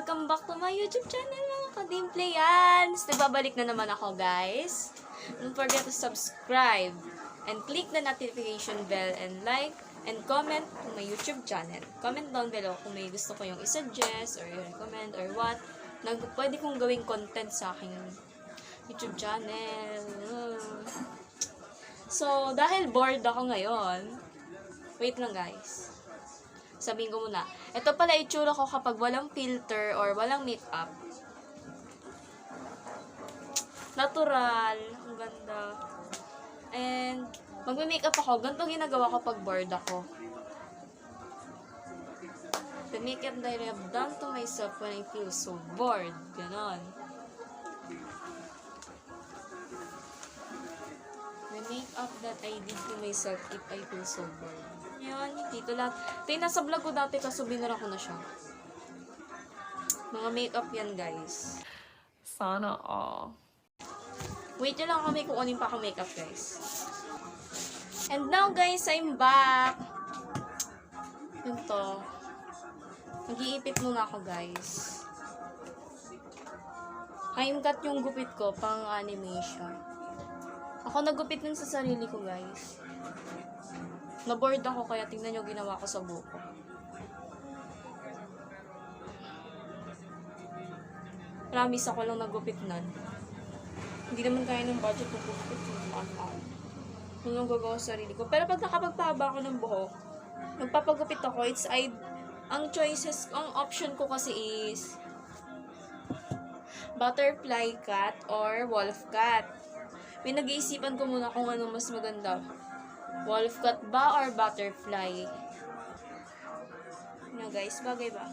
welcome back to my YouTube channel mga ka-Dimpleyans! Nagbabalik na naman ako guys. Don't forget to subscribe and click the notification bell and like and comment on my YouTube channel. Comment down below kung may gusto ko yung i-suggest or i-recommend or what na pwede kong gawing content sa aking YouTube channel. So, dahil bored ako ngayon, wait lang guys. Sabihin ko muna, ito pala itsura ko kapag walang filter or walang makeup. Natural, ang ganda. And, magme-makeup ako, ganito ginagawa ko pag bored ako. The makeup that I have done to myself when I feel so bored. Ganon. The makeup that I did to myself if I feel so bored. Yan, dito lahat. Ito yung nasa vlog ko dati kaso binara ko na siya. Mga makeup yan, guys. Sana all. Wait nyo lang kami kung ano yung paka-makeup, guys. And now, guys, I'm back. Yun to. Nag-iipit muna ako, guys. Kaimkat yung gupit ko, pang animation. Ako nagupit nun sa sarili ko, guys. Na-bored ako, kaya tingnan nyo ginawa ko sa buko. Promise ako lang nagupit nun. Hindi naman kaya ng budget ng gupit. Kung lang gagawa sa sarili ko. Pero pag nakapagpahaba ako ng buhok, magpapagupit ako, ang choices, ang option ko kasi is butterfly cut or wolf cut. May nag-iisipan ko muna kung ano mas maganda. Wolf cut ba or butterfly? Ano guys, bagay ba?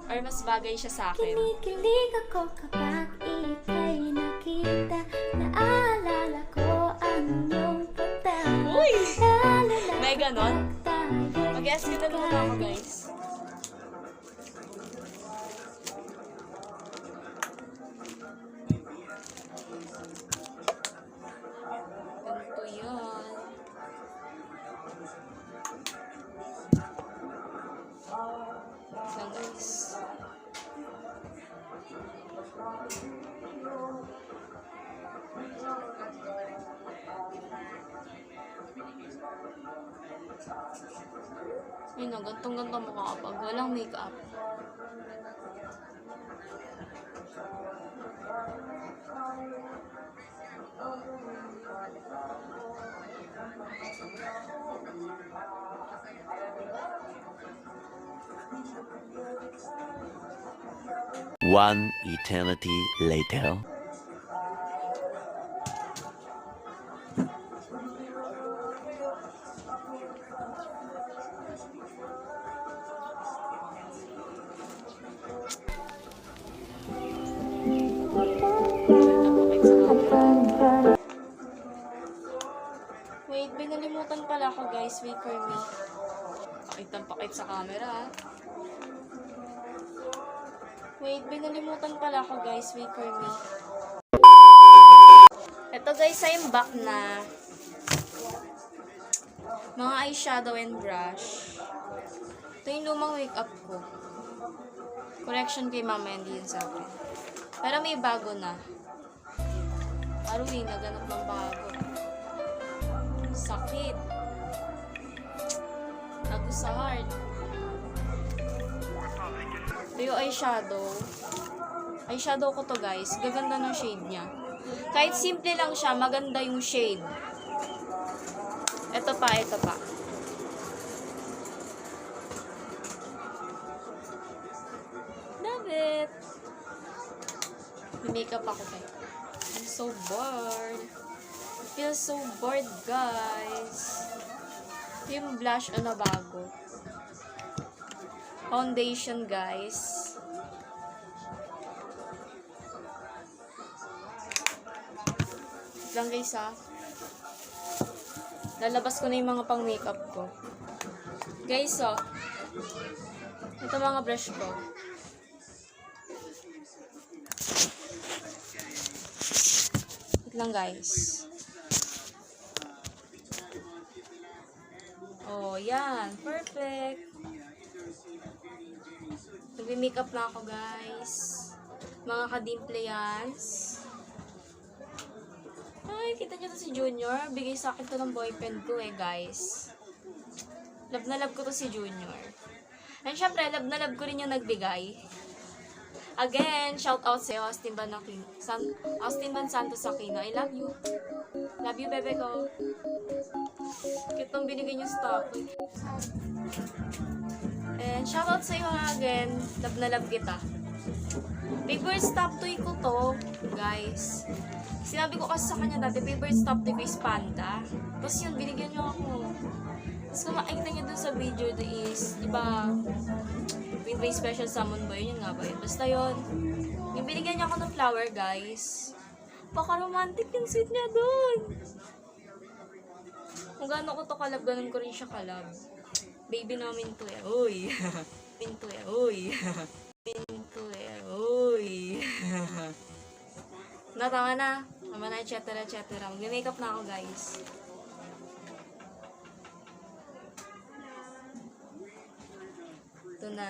Or mas bagay siya sa akin? Kinikilig ako kapag ika'y nakita. Naalala ko ang iyong pagtawag. Uy! May ganon? Mag-ask kita naman ako guys. Ayun na, gantong-gantong mukha kapag walang makeup. One eternity later. Wait, binalimutan pala ako guys. Wait for me. Pakit ang pakit sa camera. Wait, binalimutan pala ako guys. Wait for me. Ito guys, I'm back na. Mga eyeshadow and brush. Ito yung lumang makeup ko. Correction kay mama, hindi yun sa akin. Pero may bago na. Aruin, naganap ng bago. Sakit. Nago sa heart. Ito yung eyeshadow. Eyeshadow ko to guys. Gaganda ng shade niya. Kahit simple lang siya, maganda yung shade. Ito pa, ito pa. Love it. May makeup ako kayo. I'm so bored. I feel so bored, guys. Ito yung blush na bago. Foundation, guys. Wait lang, guys, ha. Lalabas ko na yung mga pang-makeup ko. Guys, oh. Ito mga brush ko. Wait lang, guys. Oh, yan. Perfect. Nagme-makeup na ako, guys. Mga ka-dimplayans. Ay, kita niyo to si Junior. Bigay sa akin to ng boyfriend ko guys. Love na love ko to si Junior. And syempre, love na love ko rin yung nagbigay. Again, shout out sa'yo, Austin Van Santos Aquino. I love you. Love you, bebe ko. Cute nung binigay niyo stop. And shout out sa'yo again. Love na love kita. Favorite stop toy ko to, guys. Sinabi ko kasi sa kanya dati, favorite stop toy ko is Panda. Tapos yun, binigyan niyo ako. Tapos kung makikita niyo dun sa video, is, di ba, Winway Special Summon Boy, yun nga ba yun? Basta yun. Yung binigyan niya ako ng flower, guys. Paka-romantic yung sweet niya dun. Kung gaano ko to kalab, ganun ko rin siya kalab. Baby namin to uy. Pinto uy. Pinto uy. Tama na. Tama na, etc. Mag-makeup na ako, guys. Ito na.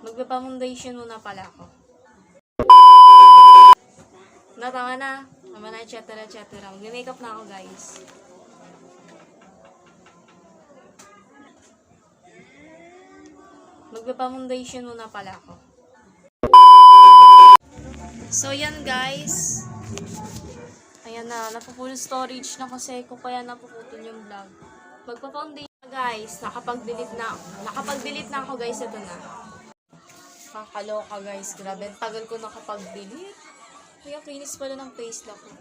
Magpa-foundation muna pala ako. Tama na. Tama na, etc. Mag-makeup na ako, guys. Magpa-foundation muna pala ako. So, yan, guys. Ayan na, napupull storage na kasi ko kaya napuputol yung vlog. Magpa-foundation na, guys. Nakapag-delete na ako, guys. Ito na. Kakaloka, guys. Grabe, tagal ko nakapag-delete. Kaya kinis pala ng face lock ko.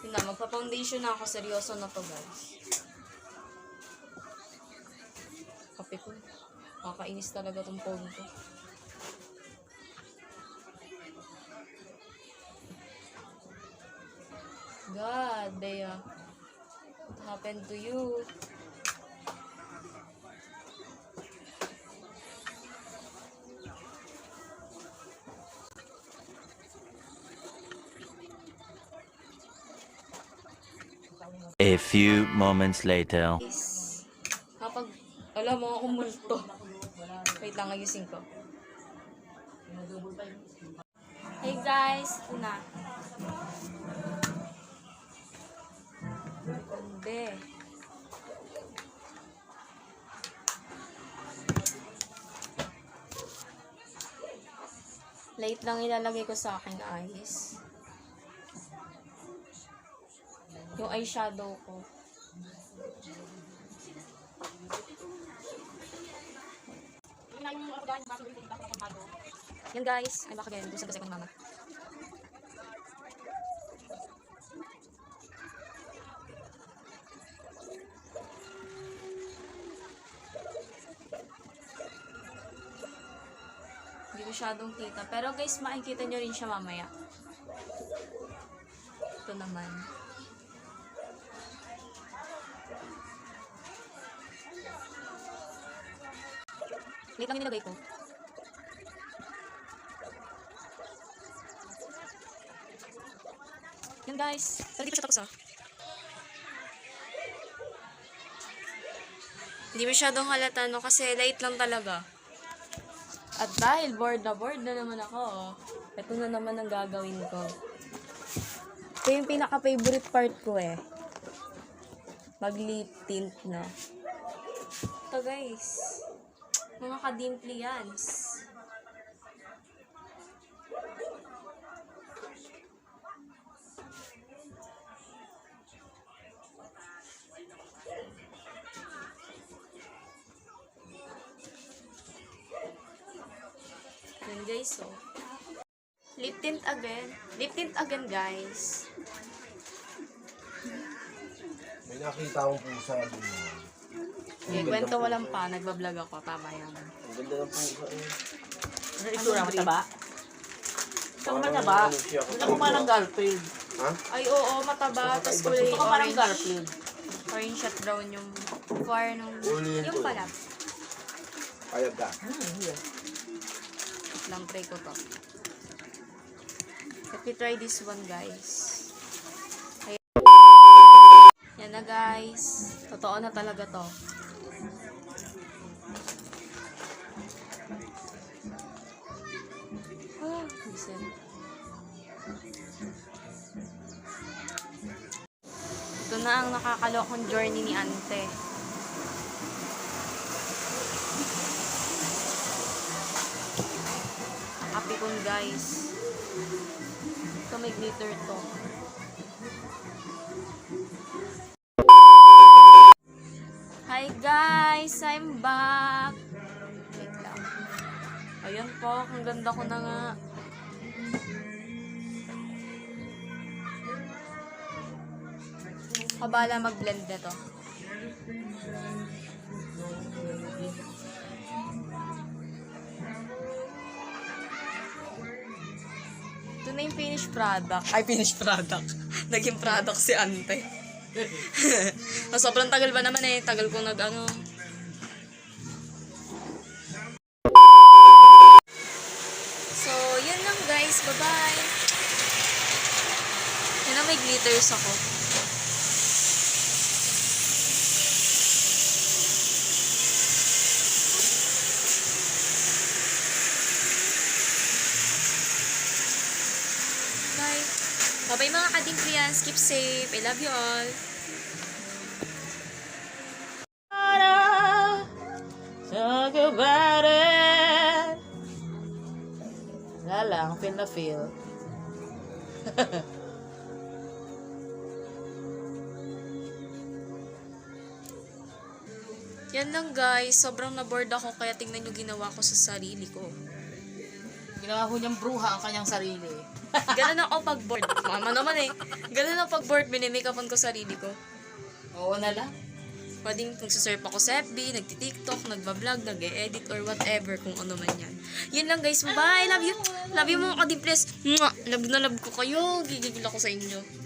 Yun na, magpa-foundation na ako. Seryoso na to, guys. Kape ko. Makakainis talaga tong phone ko. God, Bea. What happened to you? A few moments later. Kapag, alam mo akong multo. Wait lang, ayusin ko. Hey guys, ito na. Hindi. Light lang ilalagay ko sa aking eyes. Yung eyeshadow ko. Yan guys. Ay baka ganyan. Gusto kasi kong mama. Hindi masyadong kita. Pero guys, makikita nyo rin siya mamaya. Ito naman. Late lang yung nilagay ko. Yan guys. Pero di pa siya tapos Hindi masyadong halata no kasi light lang talaga. At dahil bored na naman ako, ito na naman ang gagawin ko. Ito yung pinaka-favorite part ko mag-lip tint na. Ito guys. Mga ka-dimpleyans. Yan guys, so. Lip tint again. Lip tint again, guys. May nakita akong pusa doon. Kwento ko lang pa. Nagbablog ako. Tama yan. Ang ganda ng pusa Ano itsura? Mataba? Saan mataba? Gusto ko parang Garfield. Ha? Ay, oo, mataba. Tapos kulay Gusto ko parang orange. Garfield. Orange at brown yung far nung... Yung pala. Payag ka. Yeah. Lang try ko to. Let me try this one, guys. Ayan. Yan na, guys. Totoo na talaga to. Listen. Ito na ang nakakalokong journey ni Ante. Kapikon, guys. Ito may glitter to. Hi guys! I'm back! Wait lang. Ayan po, ang ganda ko na nga. Kabala mag-blend na to. Ito na yung finished product. Ay, finished product. Naging product si Ante. Sobrang tagal ba naman eh. Tagal kong nag-ano. So, yun lang guys. Bye-bye. Yan na, may glitters ako. Bye. Bye-bye mga kadimplians. Keep safe. I love you all. Talk about it. Wala lang, feel na feel. Yan lang guys. Sobrang na-bored ako kaya tingnan nyo ginawa ko sa sarili ko. Ginawa ko niyang bruha ang kanyang sarili. Ganun ako pag-bored. Mama naman eh. Ganun ako pag-board. Minimake-upan ko sarili ko. Oo na lang. Pwedeng nagsisurf ako sa FB, nagtitiktok, nagbablog, nag-e-edit, or whatever kung ano man yan. Yun lang guys. Bye! Love you! Love you mga kadimplians! Mwah! Love na love ko kayo. Gigigil ako sa inyo.